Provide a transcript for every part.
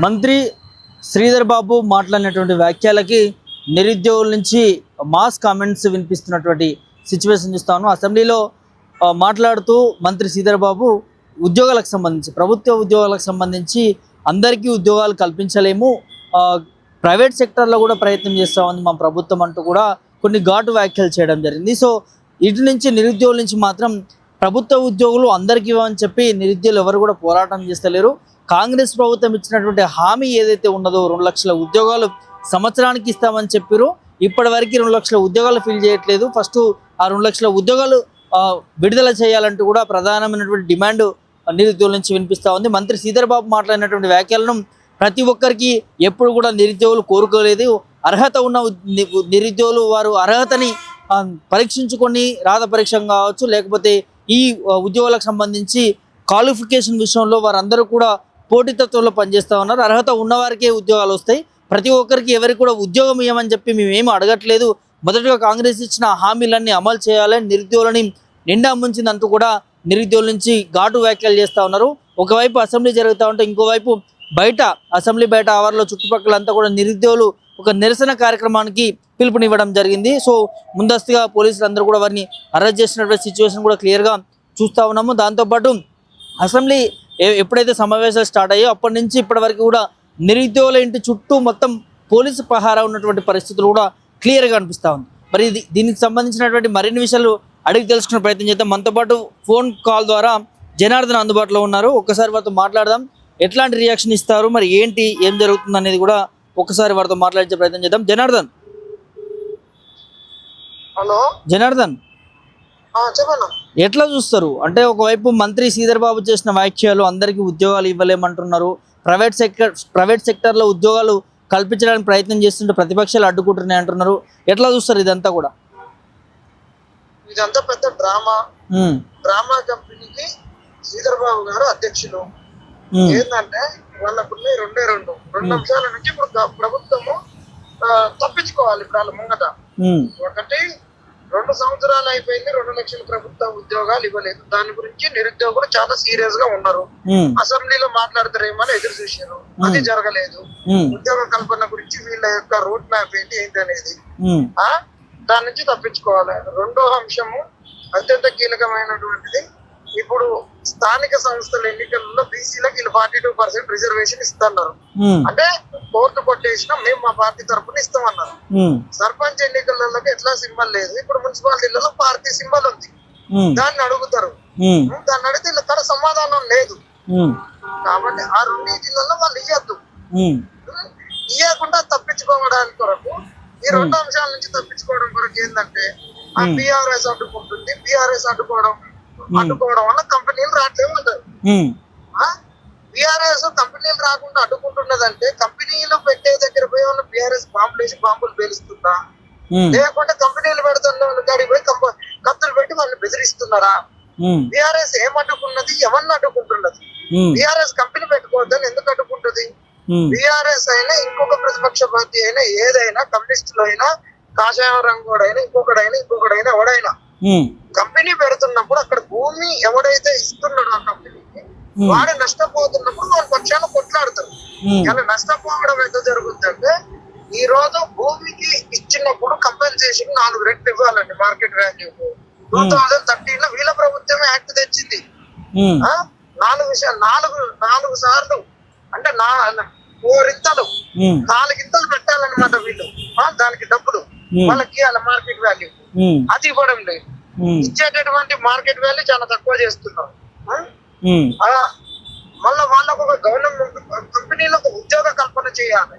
మంత్రి శ్రీధర్ బాబు మాట్లాడినటువంటి వ్యాఖ్యలకి నిరుద్యోగుల నుంచి మాస్ కామెంట్స్ వినిపిస్తున్నటువంటి సిచ్యువేషన్ చూస్తాను. అసెంబ్లీలో మాట్లాడుతూ మంత్రి శ్రీధర్ బాబు ఉద్యోగాలకు సంబంధించి, ప్రభుత్వ ఉద్యోగాలకు సంబంధించి అందరికీ ఉద్యోగాలు కల్పించలేము, ప్రైవేట్ సెక్టర్లో కూడా ప్రయత్నం చేస్తామని మా ప్రభుత్వం అంటూ కూడా కొన్ని ఘాటు వ్యాఖ్యలు చేయడం జరిగింది. సో ఇటు నుంచి నిరుద్యోగుల నుంచి మాత్రం ప్రభుత్వ ఉద్యోగులు అందరికీ ఇవ్వమని చెప్పి నిరుద్యోగులు ఎవరు కూడా పోరాటం చేస్తలేరు. కాంగ్రెస్ ప్రభుత్వం ఇచ్చినటువంటి హామీ ఏదైతే ఉన్నదో 2 లక్షల ఉద్యోగాలు సంవత్సరానికి ఇస్తామని చెప్పారు. ఇప్పటి వరకు 2 లక్షల ఉద్యోగాలు ఫిల్ చేయట్లేదు. ఫస్ట్ ఆ 2 లక్షల ఉద్యోగాలు విడుదల చేయాలంటూ కూడా ప్రధానమైనటువంటి డిమాండ్ నిరుద్యోగుల నుంచి వినిపిస్తూ ఉంది. మంత్రి శ్రీధర్ బాబు మాట్లాడినటువంటి వ్యాఖ్యలను ప్రతి ఒక్కరికి ఎప్పుడు కూడా నిరుద్యోగులు కోరుకోలేదు. అర్హత ఉన్న నిరుద్యోగులు వారు అర్హతని పరీక్షించుకొని రాత పరీక్ష కావచ్చు, లేకపోతే ఈ ఉద్యోగాలకు సంబంధించి క్వాలిఫికేషన్ విషయంలో వారందరూ కూడా పోటీతత్వంలో పనిచేస్తూ ఉన్నారు. అర్హత ఉన్నవారికే ఉద్యోగాలు వస్తాయి. ప్రతి ఒక్కరికి ఎవరికి కూడా ఉద్యోగం ఇవ్వమని చెప్పి మేమేమి అడగట్లేదు. మొదటగా కాంగ్రెస్ ఇచ్చిన హామీలన్నీ అమలు చేయాలని నిరుద్యోగులని నిండా ముంచిందంటూ కూడా నిరుద్యోగుల నుంచి ఘాటు వ్యాఖ్యలు చేస్తూ ఉన్నారు. ఒకవైపు అసెంబ్లీ జరుగుతూ ఉంటే ఇంకోవైపు బయట అసెంబ్లీ బయట ఆవరణలో చుట్టుపక్కలంతా కూడా నిరుద్యోగులు ఒక నిరసన కార్యక్రమానికి పిలుపునివ్వడం జరిగింది. సో ముందస్తుగా పోలీసులు అందరూ కూడా వారిని అరెస్ట్ చేసినటువంటి సిచ్యువేషన్ కూడా క్లియర్గా చూస్తూ ఉన్నాము. దాంతోపాటు అసెంబ్లీ ఎప్పుడైతే సమావేశాలు స్టార్ట్ అయ్యో అప్పటి నుంచి ఇప్పటి వరకు కూడా నిరుద్యోగుల ఇంటి చుట్టూ మొత్తం పోలీసు పహారా ఉన్నటువంటి పరిస్థితులు కూడా క్లియర్గా అనిపిస్తూ ఉంది. మరి దీనికి సంబంధించినటువంటి మరిన్ని విషయాలు అడిగి తెలుసుకునే ప్రయత్నం చేద్దాం. మనతో పాటు ఫోన్ కాల్ ద్వారా జనార్దన్ అందుబాటులో ఉన్నారు. ఒక్కసారి వారితో మాట్లాడదాం. ఎట్లాంటి రియాక్షన్ ఇస్తారు, మరి ఏంటి, ఏం జరుగుతుంది అనేది కూడా ఒక్కసారి వారితో మాట్లాడించే ప్రయత్నం చేద్దాం. జనార్దన్, హలో జనార్దన్, ఎట్లా చూస్తారు? అంటే ఒకవైపు మంత్రి శ్రీధర్ బాబు చేసిన వ్యాఖ్యలు అందరికీ ఉద్యోగాలు ఇవ్వలేమంటున్నారు, ప్రైవేట్ సెక్టర్లో ఉద్యోగాలు కల్పించడానికి ప్రయత్నం చేస్తుంటే ప్రతిపక్షాలు అడ్డుకుంటున్నాయి అంటున్నారు. ఎట్లా చూస్తారు ఇదంతా కూడా? ఇదంతా పెద్ద డ్రామా కంపెనీకి శ్రీధర్ బాబు గారు అధ్యక్షులు. ఏంటంటే వాళ్ళకున్న రెండు అంశాల నుంచి ఇప్పుడు ప్రభుత్వము తప్పించుకోవాలి. ఇప్పుడు వాళ్ళ ముంగట ఒకటి, 2 సంవత్సరాలు అయిపోయింది, 2 లక్షల ప్రభుత్వ ఉద్యోగాలు ఇవ్వలేదు. దాని గురించి నిరుద్యోగులు చాలా సీరియస్ గా ఉన్నారు. అసెంబ్లీలో మాట్లాడతారేమో అని ఎదురు చూశారు, అది జరగలేదు. ఉద్యోగ కల్పన గురించి వీళ్ళ యొక్క రోడ్ మ్యాప్ ఏంటి అనేది దాని నుంచి తప్పించుకోవాలి. రెండో అంశము అత్యంత కీలకమైనటువంటిది, ఇప్పుడు స్థానిక సంస్థల ఎన్నికల్లో బీసీలకు వీళ్ళు 42% రిజర్వేషన్ ఇస్తున్నారు. అంటే కోర్టు కొట్టేసినా మేము మా పార్టీ తరఫున ఇస్తామన్నారు. సర్పంచ్ ఎన్నికలలో ఎట్లా సింబల్ లేదు, ఇప్పుడు మున్సిపాలిటీలలో పార్టీ సింబల్ ఉంది. దాన్ని అడుగుతారు, దాన్ని అడిగితే వీళ్ళ తన సమాధానం లేదు. కాబట్టి ఆ 2 జిల్లాల్లో వాళ్ళు ఇవ్వద్దు. ఇవ్వకుండా తప్పించుకోవడానికి కొరకు ఈ 2 అంశాల నుంచి తప్పించుకోవడం కొరకు ఏంటంటే ఆ బీఆర్ఎస్ అడ్డుకుంటుంది. బీఆర్ఎస్ అడ్డుకోవడం వల్ల కంపెనీలు రావట్లేదు అంటారు. బీఆర్ఎస్ కంపెనీలు రాకుండా అడ్డుకుంటున్నదంటే కంపెనీలు పెట్టే దగ్గర పోయి ఉన్న బీఆర్ఎస్ బాంబులు పేలుస్తుందా, లేకుంటే కంపెనీలు పెడుతున్న కాడికి పోయి కత్తులు పెట్టి వాళ్ళని బెదిరిస్తున్నారా? బీఆర్ఎస్ ఏం అడ్డుకున్నది, ఎవరిని అడ్డుకుంటున్నది? బీఆర్ఎస్ కంపెనీ పెట్టుకోవద్దని ఎందుకు అడ్డుకుంటుంది? బీఆర్ఎస్ అయినా ఇంకొక ప్రతిపక్ష పార్టీ అయినా ఏదైనా, కమ్యూనిస్టులు అయినా, కాషాయం రంగోడైనా, ఇంకొకడైనా ఎవడైనా కంపెనీ పెడుతున్నప్పుడు అక్కడ భూమి ఎవడైతే ఇస్తున్నాడో ఆ కంపెనీకి వాడు నష్టపోతున్నప్పుడు వాళ్ళ పక్షాన కొట్లాడతారు. కానీ నష్టపోవడం ఎంత జరుగుతుందంటే, ఈ రోజు భూమికి ఇచ్చినప్పుడు కంపెన్సేషన్ 4 రెట్లు ఇవ్వాలండి మార్కెట్ వాల్యూ. 2013 లో వీళ్ళ ప్రభుత్వమే యాక్ట్ తెచ్చింది. 4 సార్లు అంటే 4 ఇంతలు 4 ఇంతలు పెట్టాలన్నమాట వీళ్ళు. దానికి డబ్బులు వాళ్ళకి ఇవ్వాలి మార్కెట్ వాల్యూ, అది ఇవ్వడం లేదు. ఇచ్చేటటువంటి మార్కెట్ వాల్యూ చాలా తక్కువ చేస్తున్నారు. మళ్ళీ వాళ్ళకు ఒక గవర్నమెంట్ కంపెనీలకు ఉద్యోగ కల్పన చేయాలి,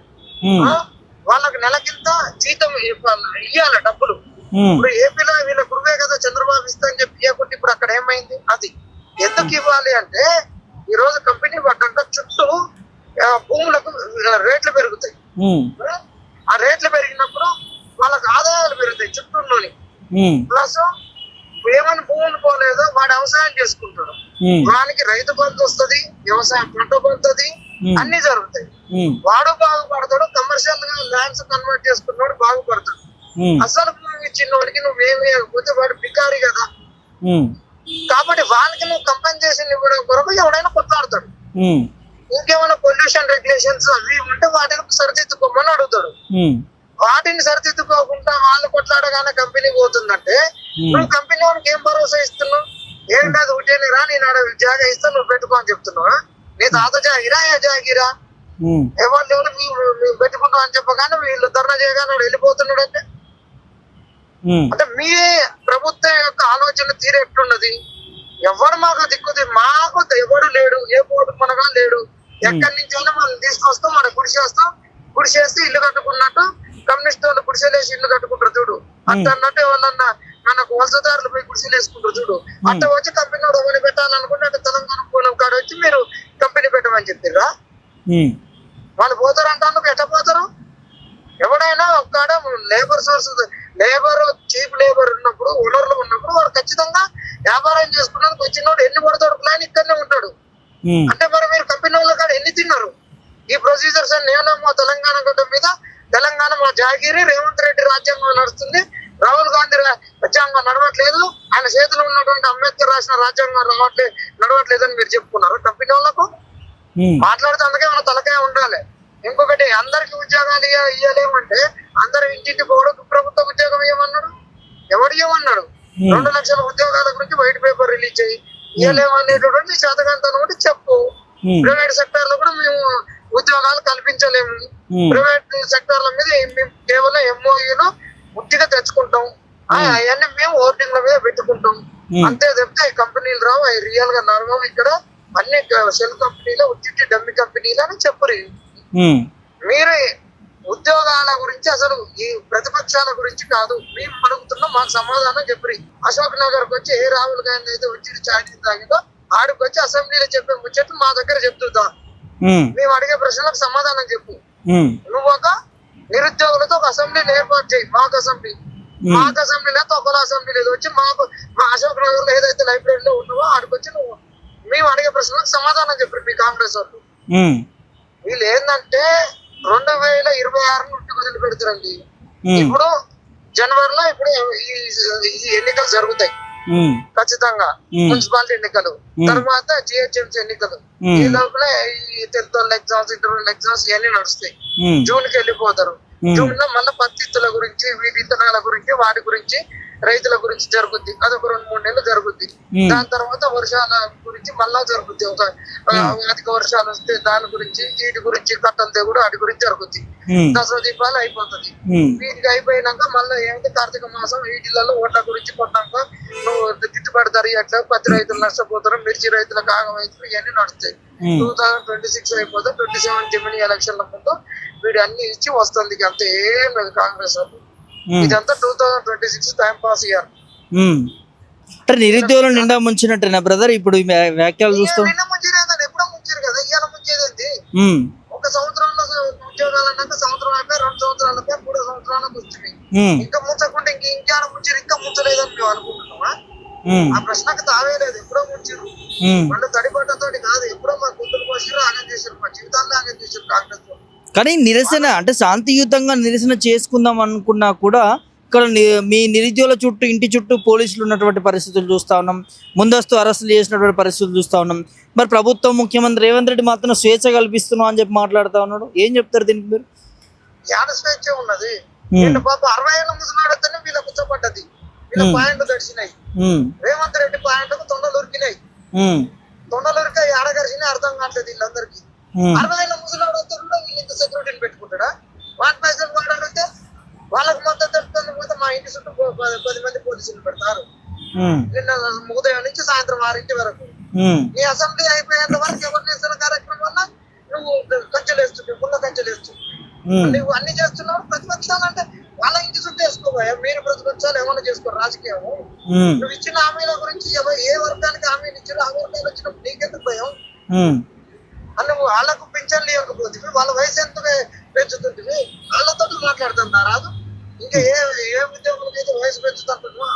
వాళ్ళకి నెలకింత జీతం ఇవ్వాలి డబ్బులు. ఇప్పుడు ఏపీలో వీళ్ళ గురువే కదా చంద్రబాబు ఇస్తా అని చెప్పి ఇవ్వకుండా ఇప్పుడు అక్కడ ఏమైంది? అది ఎందుకు ఇవ్వాలి అంటే, ఈ రోజు కంపెనీ పడ్డాక చుట్టూ భూములకు రేట్లు పెరుగుతాయి. ఆ రేట్లు పెరిగినప్పుడు వాళ్ళకి ఆదాయాలు పెరుగుతాయి చుట్టూలోని. ప్లస్ ఏమైనా భూములు పోలేదో వాడు వ్యవసాయం చేసుకుంటాడు, వానికి రైతు బంధు వస్తుంది, వ్యవసాయం పంట పడుతుంది, అన్ని జరుగుతాయి. వాడు బాగుపడతాడు, కమర్షియల్ గా ల్యాండ్స్ కన్వర్ట్ చేసుకున్నాడు బాగుపడతాడు. అసలు భూమి ఇచ్చిన వాడికి నువ్వేమి ఇవ్వకపోతే వాడు బికారి కదా. కాబట్టి వానికి నువ్వు కంపెన్సేషన్ ఇవ్వడం కొరకు ఎవడైనా కొట్లాడతాడు. ఇంకేమైనా పొల్యూషన్ రెగ్యులేషన్స్ అవి ఉంటే వాటిని సరిదిద్దుకోమని అడుగుతాడు. వాటిని సరిదిద్దుకోకుండా వాళ్ళు కొట్లాడగానే కంపెనీ పోతుందంటే నువ్వు కంపెనీ వాళ్ళకి ఏం భరోసా ఇస్తున్నావు? ఏంటి అది ఒకటేనిరా, నేను ఆడ జాగా ఇస్తా నువ్వు పెట్టుకో అని చెప్తున్నావా? నీ తాత జాగిరా ఏ జాగిరా ఎవరు మేము పెట్టుకుంటాం అని చెప్పగానే వీళ్ళు ధర్నా చేయగానే వెళ్ళిపోతున్నాడు అంటే మీ ప్రభుత్వం యొక్క ఆలోచన తీరు ఎట్లున్నది? ఎవరు మాకు దిక్కుది, మాకు ఎవడు లేడు, ఏ పోటు మనగా లేడు. ఎక్కడి నుంచి అయినా మనం తీసుకొస్తాం, మన గుడి చేస్తే ఇల్లు కట్టుకున్నట్టు కమ్యూనిస్ట్ వాళ్ళు గుడిసెలేసి ఇల్లు కట్టుకుంటారు చూడు. అట్ట అన్నట్టు ఎవరన్నా మనకు వలసదారులు పోయి గుడిసెలు వేసుకుంటారు చూడు. అట్ట వచ్చి కంపెనీ ఒకటి పెట్టాలనుకుంటే అంటే తెలంగాణ పూలం కాడ వచ్చి మీరు కంపెనీ పెట్టమని చెప్పిర్రా? వాళ్ళు పోతారు అంటాను, ఎట్లా పోతారు? ఎవడైనా ఒక్కడ labour source, labour cheap labour ఉన్నప్పుడు, ఓనర్లు ఉన్నప్పుడు వాడు ఖచ్చితంగా వ్యాపారం చేసుకున్నందుకు వచ్చినోడు ఎన్ని పడతాడు ప్లాన్ ఇక్కడనే ఉంటాడు. అంటే మరి మీరు కంపెనీ వాళ్ళ కాడ ఎన్ని తిన్నారు? ఈ ప్రొసీజర్స్ నేనేమో తెలంగాణ గడ్డ మీద తెలంగాణ మా జాగిరి రేవంత్ రెడ్డి రాజ్యాంగం నడుస్తుంది, రాహుల్ గాంధీ రాజ్యాంగం నడవట్లేదు, ఆయన చేతిలో ఉన్నటువంటి అంబేద్కర్ రాసిన రాజ్యాంగం నడవట్లేదు అని మీరు చెప్పుకున్నారు కంపెనీ వాళ్ళకు. మాట్లాడితే అందుకే మన తలకాయ ఉండాలి. ఇంకొకటి, అందరికి ఉద్యోగాలు ఇవ్వలేమంటే అందరు ఇంటింటి పోవడం ప్రభుత్వ ఉద్యోగం ఇవ్వమన్నాడు. ఎవడు ఇవ్వమన్నాడు? 2 లక్షల ఉద్యోగాల గురించి వైట్ పేపర్ రిలీజ్ చేయి. ఇవ్వలేమనేటువంటి శాతకాంతం కూడా చెప్పు. ప్రైవేట్ సెక్టర్ లో కూడా మేము ఉద్యోగాలు కల్పించలేము. ప్రైవేట్ సెక్టార్ల మీద మేము కేవలం ఎంఓయూలో ఉట్టిగా తెచ్చుకుంటాం, అవన్నీ మేము ఓటింగ్ల మీద పెట్టుకుంటాం అంతే చెప్తే ఈ కంపెనీలు రావు, అవి రియల్ గా నడవవు. ఇక్కడ అన్ని షెల్ కంపెనీలు ఉట్టి డమ్మి కంపెనీలు అని చెప్పరు. మీరు ఉద్యోగాల గురించి అసలు ఈ ప్రతిపక్షాల గురించి కాదు మేము అడుగుతున్నాం, మాకు సమాధానం చెప్పరు. అశోక్ నగర్ కు వచ్చి ఏ రాహుల్ గాంధీ అయితే వచ్చి చాయ్ తాగిందో ఆడికి వచ్చి అసెంబ్లీలో చెప్పే ముచ్చట్లు మా దగ్గర చెప్తుందా? మేము అడిగే ప్రశ్నలకు సమాధానం చెప్పు. నువ్వు ఒక నిరుద్యోగులతో ఒక అసెంబ్లీని ఏర్పాటు చేయి. మాకు అసెంబ్లీ లేదు, ఒకళ్ళ అసెంబ్లీ లేదు. వచ్చి మాకు మా అశోక్ నగర్ లో ఏదైతే లైబ్రరీలో ఉన్నావో ఆడికి వచ్చి నువ్వు మేము అడిగే ప్రశ్నలకు సమాధానం చెప్పారు మీ కాంగ్రెస్ వాళ్ళు. వీళ్ళు ఏంటంటే 2026 నుండి వదిలి పెడతారండి. ఇప్పుడు జనవరిలో ఇప్పుడు ఈ ఎన్నికలు జరుగుతాయి ఖచ్చితంగా, మున్సిపాలిటీ ఎన్నికలు, తర్వాత జిహెచ్ఎంసీ ఎన్నికలు. ఈ లోపల ఈ 10th ఎగ్జామ్స్, ఇంటర్వ్యూ ఎగ్జామ్స్ ఇవన్నీ నడుస్తాయి. జూన్ కి వెళ్ళిపోతారు. జూన్ లో మళ్ళీ పత్తిత్తుల గురించి, వీటి విత్తనాల గురించి, వాటి గురించి, రైతుల గురించి జరుగుద్ది. అదొక 2-3 నెలలు జరుగుద్ది. దాని తర్వాత వర్షాల గురించి మళ్ళా జరుగుద్ది. ఒక అధిక వర్షాలు వస్తే దాని గురించి, వీటి గురించి, కట్టలు తెగుడు వాటి గురించి జరుగుద్ది. దసరా దీపాలు అయిపోతుంది. వీటికి అయిపోయినాక మళ్ళీ ఏంటి కార్తీక మాసం, వీటిలలో ఓట్ల గురించి కొట్టాక నువ్వు గిట్టుబాటు ధర అట్లా పత్తి రైతులు నష్టపోతారు, మిర్చి రైతులకు ఆగమవుతారు, ఇవన్నీ నడుస్తాయి. 2026 అయిపోతే 27 జమినీ ఎలక్షన్ల ముందు వీడు అన్ని ఇచ్చి వస్తుంది. అంత ఏం లేదు కాంగ్రెస్ వాళ్ళు. ఇదంతా 2026 టైం పాస్ ఇయ్యాలి. నిరుద్యోగులు నిండా ముంచినట్టేనా బ్రదర్? ఇప్పుడు వ్యాఖ్యలు చూస్తాం. నిన్న ముంచిరేదని ఎప్పుడో ముంచారు కదా, ఇవాళ ముంచేది. ఒక సంవత్సరంలో ఉద్యోగాలు అన్నాక సంవత్సరం అయిపోయి 2 సంవత్సరాలపై 3 సంవత్సరాలకు వస్తుంది. ఇంకా ముంచకుంటే ఇంకేడ ముంచారు, ఇంకా ముంచలేదని మేము అనుకుంటున్నామా? ఆ ప్రశ్నకు తావేలేదు. ఎప్పుడో ముంచారు వాళ్ళు, తడిపట్టతోటి కాదు. ఎప్పుడో మా గుంతులు పోసారు, ఆగం చేశారు, మా జీవితాల్లో ఆగం చేశారు కాంగ్రెస్ వాళ్ళు. కానీ నిరసన అంటే శాంతియుతంగా నిరసన చేసుకుందాం అనుకున్నా కూడా ఇక్కడ మీ నిరుద్యోగుల చుట్టూ, ఇంటి చుట్టూ పోలీసులు ఉన్నటువంటి పరిస్థితులు చూస్తూ ఉన్నాం. ముందస్తు అరెస్టులు చేసినటువంటి పరిస్థితులు చూస్తూ ఉన్నాం. మరి ప్రభుత్వం, ముఖ్యమంత్రి రేవంత్ రెడ్డి మాత్రం స్వేచ్ఛ కల్పిస్తున్నాం అని చెప్పి మాట్లాడుతూ ఉన్నాడు. ఏం చెప్తారు దీనికి మీరు? యాడ స్వేచ్ఛ ఉన్నది? పాప 60 ఏళ్ళ ముసలాడితేనే వీళ్ళ కూర్చోబడ్డది, వీళ్ళ పాయింట్లు దర్శినాయి. రేవంత్ రెడ్డి పాయింట్లకు తొండలు ఉరికినాయి. తొండలు ఉరిక ఏడగరిచినాయి అర్థం కావట్లేదు వీళ్ళందరికీ. 60 ఏళ్ళ ముసలాడుతున్నా వీళ్ళు ఇంత సెక్యూరిటీని పెట్టుకుంటాడా? వాటి పైసలు వాడాలంటే వాళ్ళకి మద్దతు తెలుపుతుంది పోతే మా ఇంటి చుట్టూ 10 మంది పోలీసులు పెడతారు. నిన్న ఉదయం నుంచి సాయంత్రం 6 వరకు. నీ అసెంబ్లీ అయిపోయేంత వరకు ఎవరు చేస్తున్న కార్యక్రమం వల్ల నువ్వు కంచెలు వేస్తుంటావు, ముళ్ళ కంచెలు వేస్తుంటావు. నువ్వు అన్ని చేస్తున్నావు. ప్రతిపక్షాలు అంటే వాళ్ళ ఇంటి చుట్టూ వేసుకోబోయా? మీరు ప్రతిపక్షాలు ఏమైనా చేసుకోరు రాజకీయం. నువ్వు ఇచ్చిన హామీల గురించి ఏ వర్గానికి హామీలు ఇచ్చారో ఆ వర్గాలు వచ్చినప్పుడు నీకెందుకు భయం? నువ్వు వాళ్ళకు పింఛన్లు ఇవ్వకపోతే వాళ్ళ వయసు ఎంత పెంచుతుంటివి, వాళ్ళతో మాట్లాడుతుందా రాదు? ఇంకా ఏ ఉద్యోగులకైతే వయసు పెంచుతుంటున్నా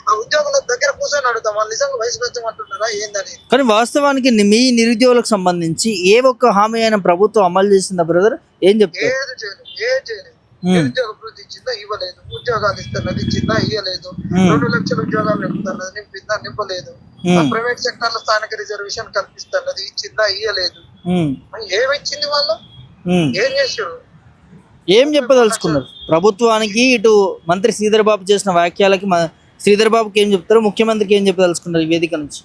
ఆ ఉద్యోగుల దగ్గర కూర్చొని అడుగుతాం వాళ్ళు నిజంగా వయసు పెంచమంటున్నారా ఏందని. కానీ వాస్తవానికి మీ నిరుద్యోగులకు సంబంధించి ఏ ఒక్క హామీ అయినా ప్రభుత్వం అమలు చేసిందా బ్రదర్? ఏం చెప్తారు? ఏది చేయలేదు. నిరుద్యోగ వృద్ధి ఇచ్చిందా? ఇవ్వలేదు. ఉద్యోగాలు ఇస్తున్నది ఇచ్చిందా? ఇవ్వలేదు. 2 లక్షల ఉద్యోగాలు నింపుతున్నది నింపలేదు. ప్రైవేట్ సెక్టర్ లో స్థానిక రిజర్వేషన్ కల్పిస్తున్నది ఇచ్చిందా? ఇవ్వలేదు. ఉమ్, ఏమి ఇచ్చింది వాళ్ళు? ఉమ్. ఏం చేసాడు? ఏం చెప్పదలుచుకున్నారు ప్రభుత్వానికి? ఇటు మంత్రి శ్రీధర్ బాబు చేసిన వ్యాఖ్యలకి శ్రీధర్ బాబుకి ఏం చెప్తారు, ముఖ్యమంత్రికి ఏం చెప్పదలుచుకున్నారు ఈ వేదిక నుంచి?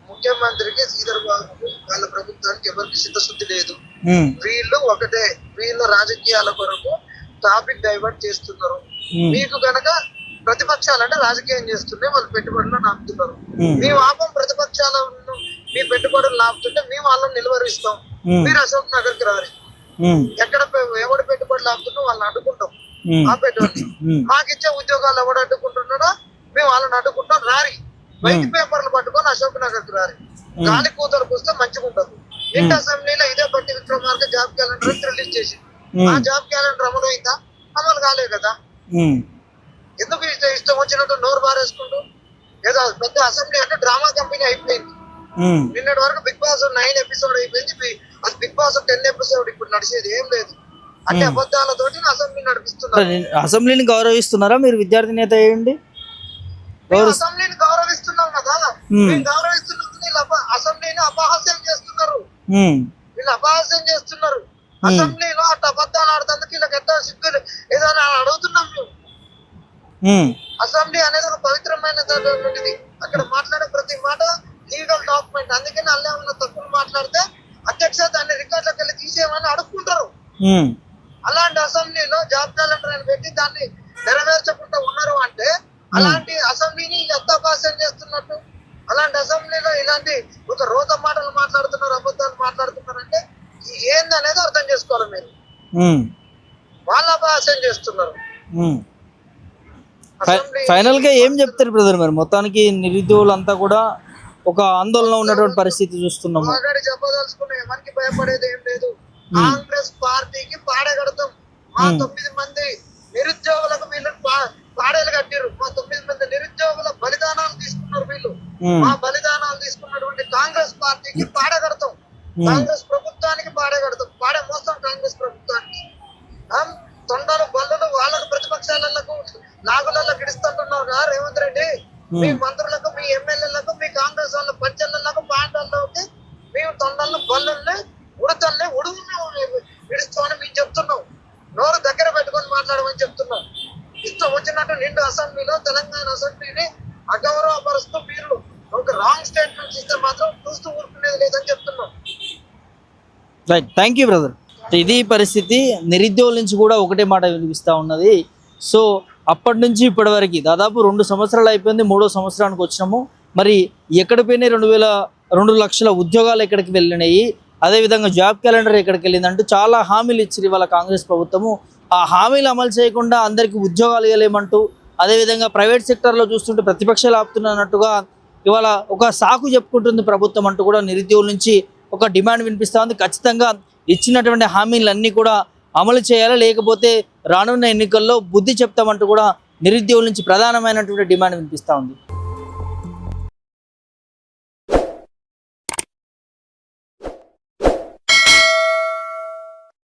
ముఖ్యమంత్రికి శ్రీధర్ బాబు వాళ్ళ ప్రభుత్వానికి ఎవరికి చిత్తశుద్ధి లేదు. ఉమ్, వీళ్ళు ఒకటే, వీళ్ళ రాజకీయాల కొరకు టాపిక్ డైవర్ట్ చేస్తున్నారు. ఉమ్, మీకు గనక ప్రతిపక్షాలంటే రాజకీయం చేస్తుంటే వాళ్ళు పెట్టుబడులు నాపుతున్నారు. ఉమ్, మేము ఆపం ప్రతిపక్షాలను, మీ పెట్టుబడులు నాపుతుంటే మేము వాళ్ళని నిలువరిస్తాం. ఉమ్, మీరు అశోక్ నగర్కి రారు. ఉమ్, ఎక్కడ ఎవడు పెట్టుబడులు ఆపుతున్నా వాళ్ళని అడ్డుకుంటాం. ఉమ్, ఆ పెట్టుబడి ఉమ్, మాకు ఇచ్చే ఉద్యోగాలు ఎవడు అడ్డుకుంటున్నాడో మేము వాళ్ళని అడ్డుకుంటాం. రారి వైట్ పేపర్లు పట్టుకొని అశోక్ నగర్కి రారి. గాలి కూతలకు వస్తే మంచిగా ఉంటుంది. ఇంటి అసెంబ్లీలో ఇదే బట్టి విక్రమార్క జాబ్ క్యాలెండర్ రిలీజ్ చేసి ఆ జాబ్ క్యాలెండర్ అమలు అయిందా? అమలు కాలే కదా. ఉమ్, ఎందుకు ఇష్టం వచ్చినట్టు నోరు బారేసుకుంటూ ఏదో పెద్ద అసెంబ్లీ అంటే డ్రామా కంపెనీ అయిపోయింది. ఉమ్. నిన్నటి వరకు బిగ్ బాస్ 9 ఎపిసోడ్ అయిపోయింది. అది బిగ్ బాస్ 10 ఎపిసోడ్ ఇప్పుడు నడిచేది ఏం లేదు. అంటే అబద్ధాలతోటి అసెంబ్లీ నడిపిస్తున్నారు. అసెంబ్లీని గౌరవిస్తున్నారా మీరు? విద్యార్థి నేత అయ్యండి. మేము అసెంబ్లీని గౌరవిస్తున్నాం కదా. మేము గౌరవిస్తున్నాం. వీళ్ళు అసెంబ్లీని అపహాస్యం చేస్తున్నారు. వీళ్ళు అపహాస్యం చేస్తున్నారు. అసెంబ్లీలో అట్లా అబద్ధాలు ఆడుతందుకు వీళ్ళకి ఎంత సిగ్గులు ఏదో అడుగుతున్నాం మేము. అసెంబ్లీ అనేది ఒక పవిత్రమైనది. అక్కడ మాట్లాడే ప్రతి మాట లీగల్ డాక్యుమెంట్. అందుకని అల్లే ఉన్న తప్పులు మాట్లాడితే అధ్యక్ష దాన్ని రికార్డులకు వెళ్ళి తీసేయమని అడుక్కుంటారు. అలాంటి అసెంబ్లీలో జాబ్ క్యాలెండర్ అని పెట్టి దాన్ని నెరవేర్చకుండా ఉన్నారు అంటే అలాంటి అసెంబ్లీని ఎంత అపహాస్యం చేస్తున్నట్టు. అలాంటి అసెంబ్లీలో ఇలాంటి ఒక రోత మాటలు మాట్లాడుతున్నారు, అబద్ధాలు మాట్లాడుతున్నారు అంటే ఏందనేది అర్థం చేసుకోవాలి మీరు. వాళ్ళ అపహాస్యం చేస్తున్నారు. ఫైనల్ గా ఏం చెప్తారు బ్రదర్ మరి? మొత్తానికి నిరుద్యోగులంతా కూడా ఒక ఆందోళన ఉన్నటువంటి పరిస్థితి చూస్తున్నాము. చెప్పదలుచుకున్నా ఎవరికి భయపడేది ఏం లేదు. కాంగ్రెస్ పార్టీకి పాడగడతాం. మా 9 మంది నిరుద్యోగులకు వీళ్ళు పాడేలు కట్టారు. మా 9 మంది నిరుద్యోగుల బలిదానాలు తీసుకున్నారు వీళ్ళు. మా బలిదానాలు తీసుకున్నటువంటి కాంగ్రెస్ పార్టీకి పాడగడతాం. కాంగ్రెస్ ప్రభుత్వానికి పాడగడతాం. పాడే మోస్తాం కాంగ్రెస్ ప్రభుత్వానికి. తొండలు బల్లులు వాళ్ళకు ప్రతిపక్షాలకు నాగులలో గిడుస్తుంటున్నారు కదా రేవంత్ రెడ్డి. మీ మంత్రులకు, మీ ఎమ్మెల్యేలకు, మీ కాంగ్రెస్ వాళ్ళ పంచాలకు, పాండల్లోకి మేము తొండలను బల్లుల్ని ఉడతల్ని ఉడుగుని విడుస్తామని మేము చెప్తున్నాం. నోరు దగ్గర పెట్టుకొని మాట్లాడమని చెప్తున్నాం. ఇష్టం వచ్చినట్టు నిండు అసెంబ్లీలో తెలంగాణ అసెంబ్లీని అగౌరవపరుస్తూ మీరు ఒక రాంగ్ స్టేట్మెంట్స్ ఇస్తే మాత్రం చూస్తూ ఊరుకునేది లేదని చెప్తున్నాం. Right, thank you brother. ఇది పరిస్థితి. నిరుద్యోగుల నుంచి కూడా ఒకటే మాట వినిపిస్తూ ఉన్నది. సో అప్పటి నుంచి ఇప్పటి వరకు దాదాపు 2 సంవత్సరాలు అయిపోయింది. 3వ సంవత్సరానికి వచ్చినాము. మరి ఎక్కడ పోయినాయి 2 లక్షల ఉద్యోగాలు ఎక్కడికి వెళ్ళినాయి, అదేవిధంగా జాబ్ క్యాలెండర్ ఎక్కడికి వెళ్ళిందంటూ చాలా హామీలు ఇచ్చారు ఇవాళ కాంగ్రెస్ ప్రభుత్వము. ఆ హామీలు అమలు చేయకుండా అందరికీ ఉద్యోగాలు ఇవ్వలేమంటూ, అదేవిధంగా ప్రైవేట్ సెక్టర్లో చూస్తుంటే ప్రతిపక్షాలు ఆపుతున్నట్టుగా ఇవాళ ఒక సాకు చెప్పుకుంటుంది ప్రభుత్వం అంటూ కూడా నిరుద్యోగుల నుంచి ఒక డిమాండ్ వినిపిస్తూ ఉంది. ఖచ్చితంగా ఇచ్చినటువంటి హామీలన్నీ కూడా అమలు చేయాలి, లేకపోతే రానున్న ఎన్నికల్లో బుద్ధి చెప్తామంటూ కూడా నిరుద్యోగుల నుంచి ప్రధానమైనటువంటి డిమాండ్ వినిపిస్తూ ఉంది.